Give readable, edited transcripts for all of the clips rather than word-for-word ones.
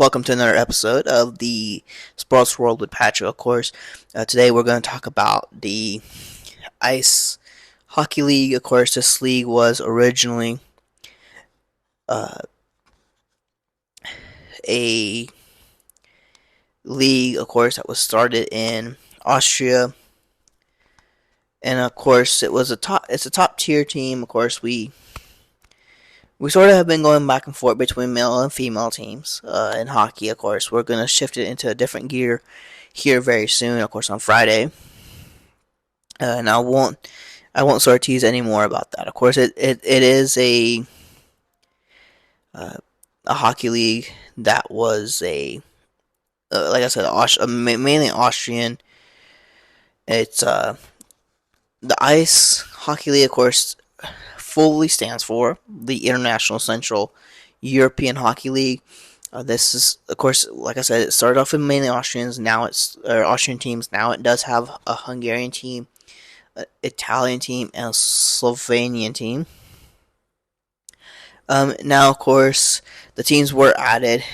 Welcome to another episode of the Sports World with Patrik, of course. Today we're going to talk about the Ice Hockey League. Of course, this league was originally uh, a league, of course, that was started in Austria, and of course, it's a top tier team. Of course, we sort of have been going back and forth between male and female teams in hockey. Of course, we're going to shift it into a different gear here very soon. Of course, on Friday, and I won't sort of tease any more about that. Of course, it is uh, a hockey league that was like I said, mainly Austrian. It's the Ice Hockey League, of course, fully stands for the International Central European Hockey League. This is, of course, like I said, it started off with mainly Austrians. Now it's Austrian teams. Now it does have a Hungarian team, an Italian team, and a Slovenian team. Now, of course, the teams were added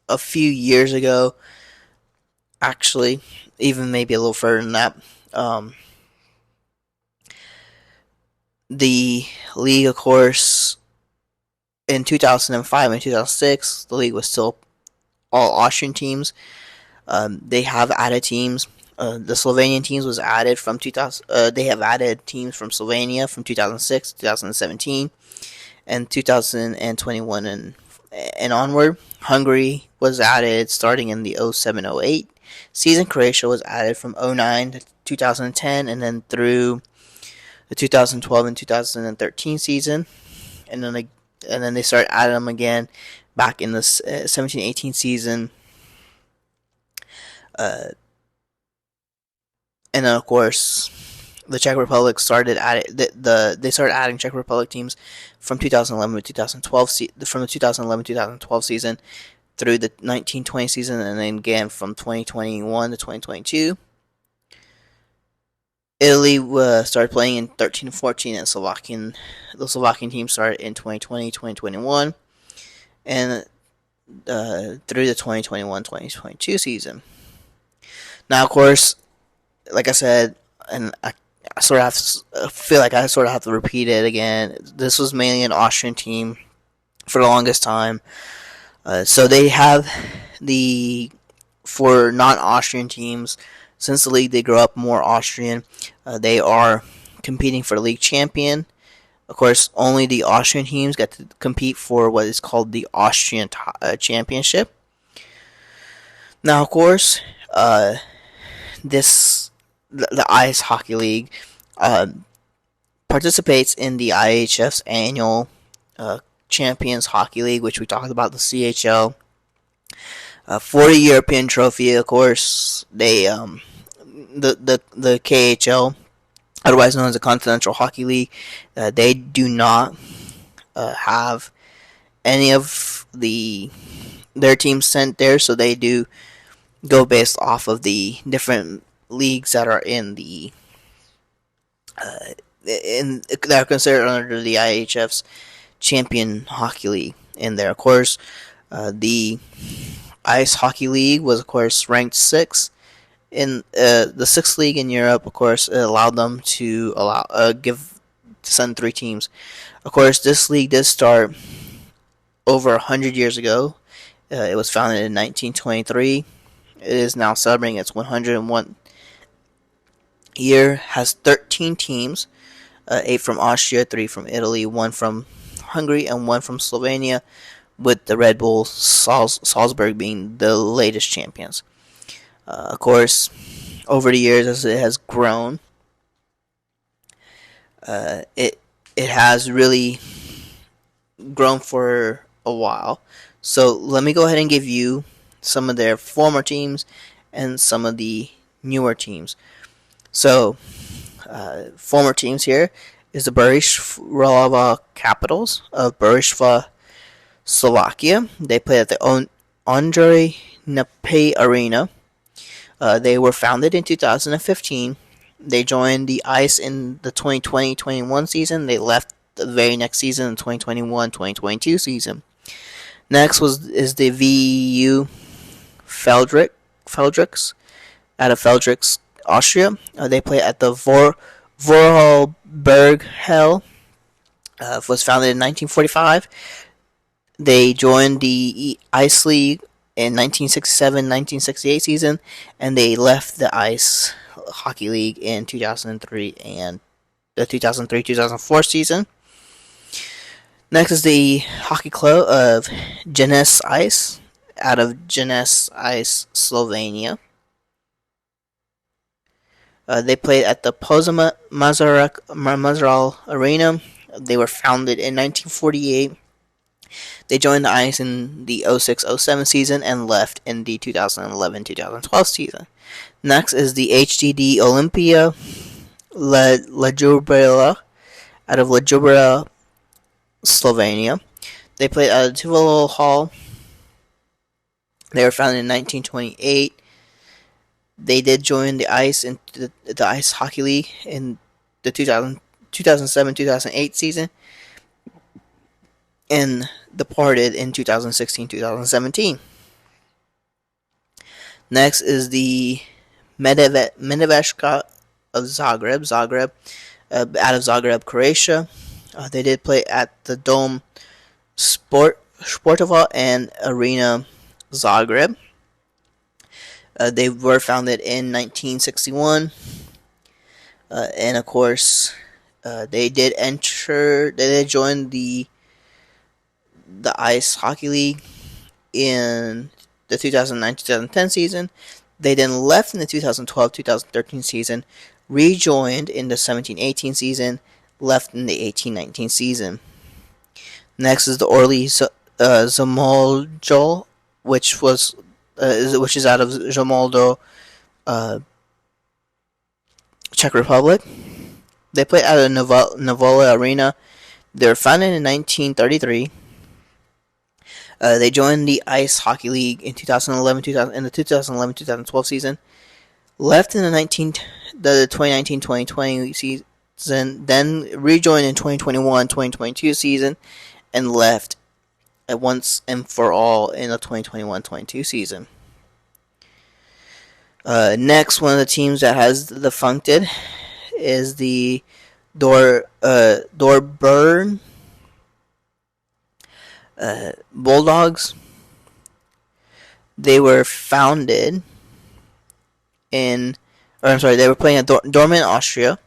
a few years ago. Actually, even maybe a little further than that. The league, of course, in 2005 and 2006, the league was still all Austrian teams. They have added teams. The Slovenian teams was added from 2000. They have added teams from Slovenia from 2006, 2017, and 2021 and onward. Hungary was added starting in the 07-08 season. Croatia was added from 09 to 2010, and then through the 2012 and 2013 season, and then they started adding them again back in the 17-18 season. And then, of course, the Czech Republic started they started adding Czech Republic teams from 2011 to 2012 from the 2011-2012 season through the 19-20 season, and then again from 2021 to 2022. Italy started playing in 13-14, and the Slovakian team started in 2020-2021, and through the 2021-2022 season. Now, of course, like I said, and I sort of feel like I sort of have to repeat it again. This was mainly an Austrian team for the longest time. So they have for non-Austrian teams, since the league they grow up more Austrian, they are competing for the league champion. Of course, only the Austrian teams get to compete for what is called the Austrian Championship. Now, of course, the Ice Hockey League participates in the IHF's annual Champions Hockey League, which we talked about, the CHL. For the European trophy, of course, they the KHL, otherwise known as the Continental Hockey League, they do not have any of their teams sent there, so they do go based off of the different leagues that are in that are considered under the IHF's Champion Hockey League. In there, of course, the Ice Hockey League was, of course, ranked 6th in the 6th league in Europe. Of course, it allowed them to send 3 teams. Of course, this league did start over 100 years ago. It was founded in 1923. It is now celebrating its 101 year. Has 13 teams, 8 from Austria, 3 from Italy, 1 from Hungary, and 1 from Slovenia, with the Red Bull Salzburg being the latest champions. Of course, over the years as it has grown, it has really grown for a while. So let me go ahead and give you some of their former teams and some of the newer teams. So, former teams here is the Bratislava Capitals of Bratislava, Slovakia. They play at the Ondrej Nepe Arena. They were founded in 2015. They joined the Ice in the 2020-21 season. They left the very next season, the 2021-2022 season. Next is the VU Feldricks out of Feldricks, Austria. They play at the Vorarlberg. Was founded in 1945. They joined the Ice League in 1967-1968 season, and they left the Ice Hockey League in 2003 and the 2003-2004 season. Next is the hockey club of Jenes Ice out of Jenes Ice, Slovenia. They played at the Poznan Mazaral Arena. They were founded in 1948. They joined the Ice in the 06-07 season and left in the 2011-2012 season. Next is the HDD Olympia La Ljubljana out of Ljubljana, Slovenia. They played at the Tivoli Hall. They were founded in 1928. They did join the Ice in the Ice Hockey League in the 2007-2008 season and departed in 2016-2017. Next is the Medveška of Zagreb, out of Zagreb, Croatia. They did play at the Dome Sportova and Arena Zagreb. They were founded in 1961, and of course, they did join the Ice Hockey League in the 2009-2010 season. They then left in the 2012-2013 season, rejoined in the 17-18 season, left in the 18-19 season. Next is the Orly Zamoljol, which is out of Zamoldo, Czech Republic. They play at a Novola Arena. They were founded in 1933. They joined the Ice Hockey League in the 2011-2012 season. Left in the 2019-2020 season, then rejoined in 2021-2022 season, and left at once and for all in the 2021-22 season. Next, one of the teams that has defuncted is the Dorburn Bulldogs. They were founded they were playing at Dortmund, Austria.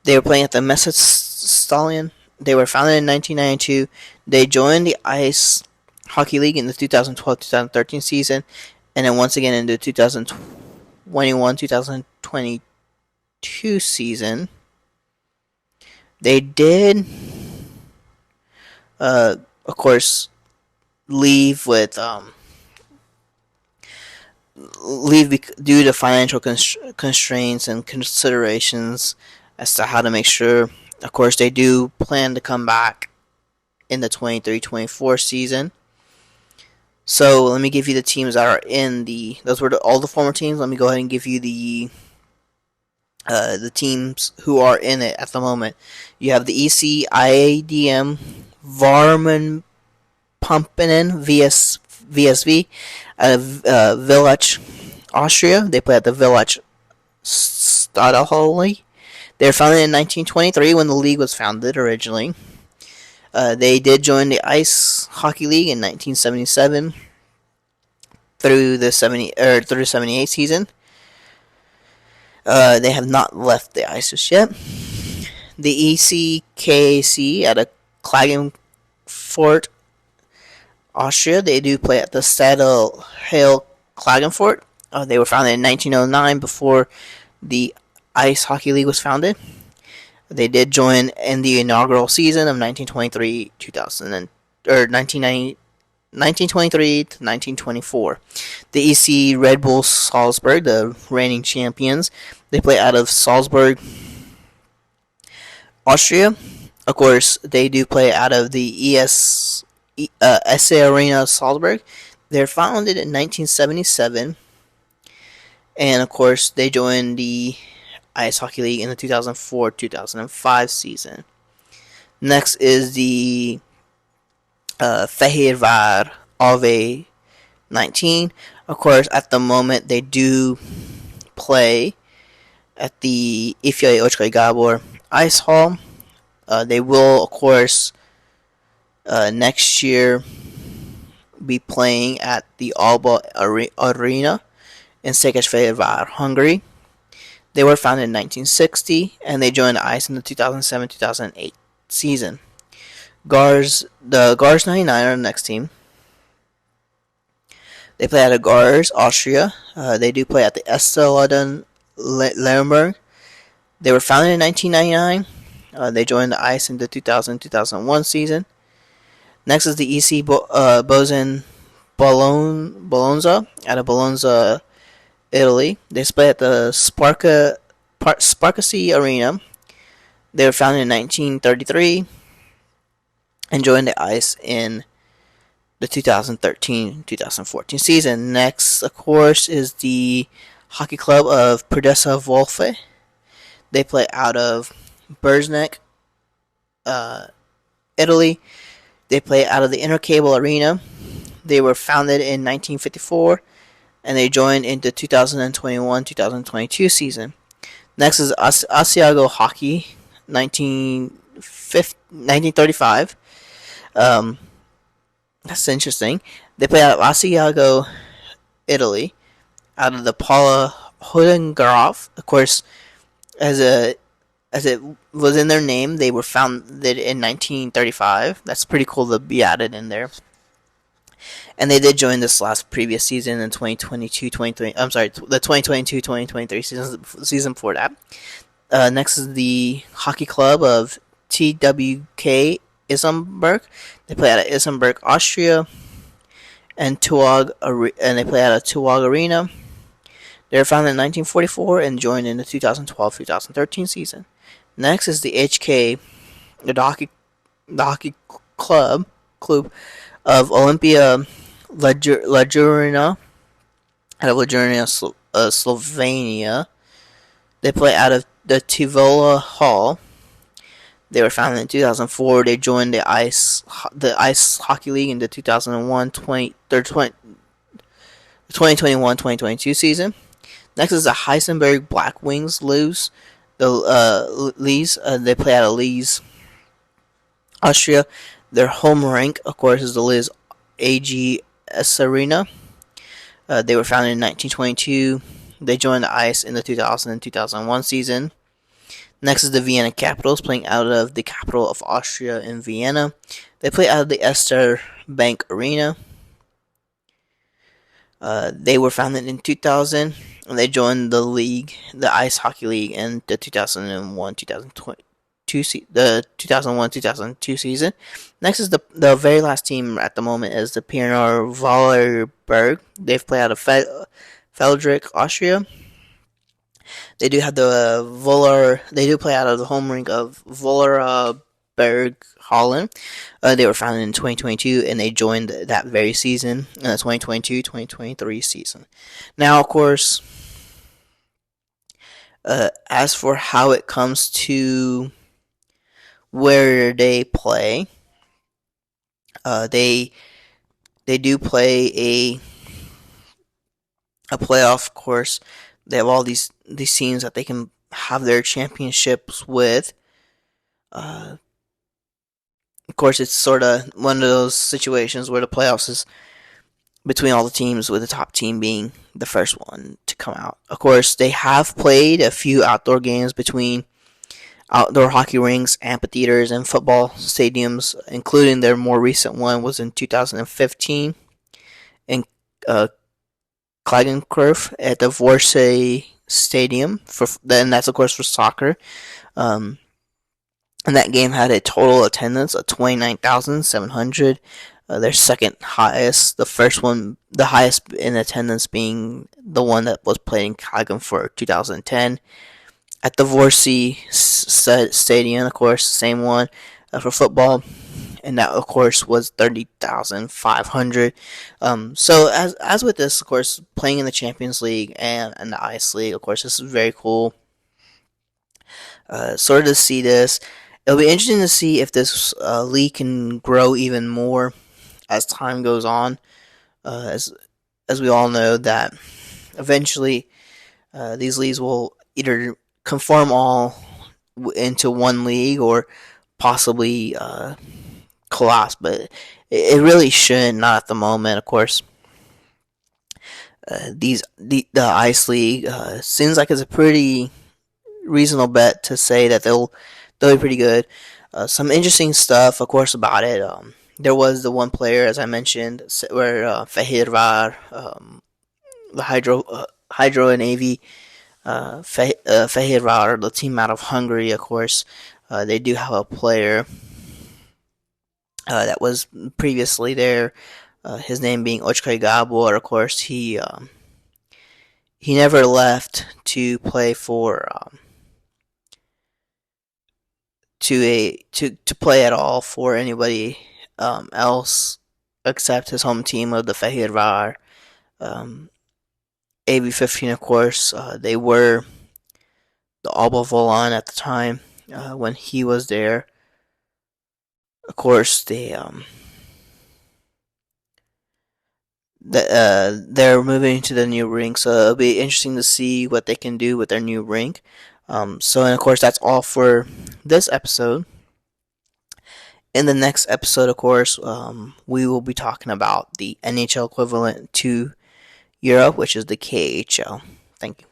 They were playing at the Messetstadion. They were founded in 1992. They joined the Ice Hockey League in the 2012-2013 season, and then once again in the 2021-2022 season. They did, of course, leave due to financial constraints and considerations as to how to make sure. Of course, they do plan to come back in the 23-24 season. So let me give you the teams that are in those were all the former teams. Let me go ahead and give you the teams who are in it at the moment. You have the ICEHL Varman Pumpinen VSV out of Villach, Austria. They play at the Villach Stadthalle. They were founded in 1923 when the league was founded originally. They did join the Ice Hockey League in 1977 through the 78 season. They have not left the Ice just yet. The ECKC out of Klagenfurt, Austria. They do play at the Stadthalle Klagenfurt. They were founded in 1909 before the Ice Hockey League was founded. They did join in the inaugural season of 1923 to 1924. The EC Red Bull Salzburg, the reigning champions, they play out of Salzburg, Austria. Of course, they do play out of the SC Arena Salzburg. They're founded in 1977. And, of course, they joined the Ice Hockey League in the 2004-2005 season. Next is the Fehérvár Ave 19. Of course, at the moment they do play at the Ifjai Ochkai Gabor Ice Hall. They will, of course, next year be playing at the Alba Arena in Székesfehérvár, Hungary. They were founded in 1960, and they joined the ice in the 2007-2008 season. The Gars 99 are the next team. They play at Gars, Austria. They do play at the Estelodden Lermberg. They were founded in 1999. They joined the ice in the 2000-2001 season. Next is the EC Bozen Bologna out of Bologna, Italy. They play at the Sparkacy Arena. They were founded in 1933 and joined the ice in the 2013-2014 season. Next, of course, is the Hockey Club of Perdessa Wolfe. They play out of Berznek, Italy. They play out of the Intercable Arena. They were founded in 1954, and they joined in the 2021-2022 season. Next is Asiago Hockey, 1935. That's interesting. They play out of Asiago, Italy, out of the Paula Hodengraaf. Of course, as it was in their name, they were founded in 1935. That's pretty cool to be added in there. And they did join this previous season in 2022-2023. I'm sorry, the 2022-2023 season before that. Next is the Hockey Club of TWK Isenburg. They play out of Isenburg, Austria, and they play out of Tuag Arena. They were founded in 1944 and joined in the 2012-2013 season. Next is the HK, the hockey club of Olympia Lajurina, out of Lajurina, Slovenia. They play out of the Tivola Hall. They were founded in 2004. They joined the Ice Hockey League in the 2021-2022 season. Next is the Heisenberg Black Wings Lees. They play out of Lees, Austria. Their home rink, of course, is the Lees AGS Arena. They were founded in 1922. They joined the ice in the 2000 and 2001 season. Next is the Vienna Capitals, playing out of the capital of Austria in Vienna. They play out of the Ester Bank Arena. They were founded in 2000, and they joined the league, the Ice Hockey League, in the 2001-2002 season. Next is the very last team at the moment is the Pioneer Wallerberg. They've played out of Feldrich, Austria. They do have They do play out of the home rink of Vollerberg, Holland. They were founded in 2022, and they joined that very season, the 2022-2023 season. Now, of course, as for how it comes to where they play, they do play a playoff course. They have all these teams that they can have their championships with. Of course, it's sort of one of those situations where the playoffs is between all the teams, with the top team being the first one to come out. Of course, they have played a few outdoor games between outdoor hockey rinks, amphitheaters, and football stadiums, including their more recent one was in 2015 in Klagenkurf at the Vorsey Stadium. Then that's, of course, for soccer. And that game had a total attendance of 29,700. Their second highest. The first one, the highest in attendance, being the one that was played in Klagen for 2010. At the Vorsey Stadium, of course, the same one for football. And that, of course, was 30,500. So as with this, of course, playing in the Champions League and the Ice League, of course, this is very cool. Sort of to see this. It'll be interesting to see if this league can grow even more as time goes on, as we all know that eventually these leagues will either conform all into one league or possibly collapse, but it really shouldn't. Not at the moment, of course. The Ice League seems like it's a pretty reasonable bet to say that they'll be pretty good. Some interesting stuff, of course, about it. There was the one player, as I mentioned, where Fehérvár, the Hydro and AV Fehérvár, the team out of Hungary, of course, they do have a player that was previously there. His name being Ochkai Gabor. Of course, he never left to play for to play at all for anybody else except his home team of the Fehérvár. AB15, of course, they were the Alba Volán at the time when he was there. Of course, they're moving to the new rink, so it'll be interesting to see what they can do with their new rink. And of course, that's all for this episode. In the next episode, of course, we will be talking about the NHL equivalent to Europe, which is the KHL. Thank you.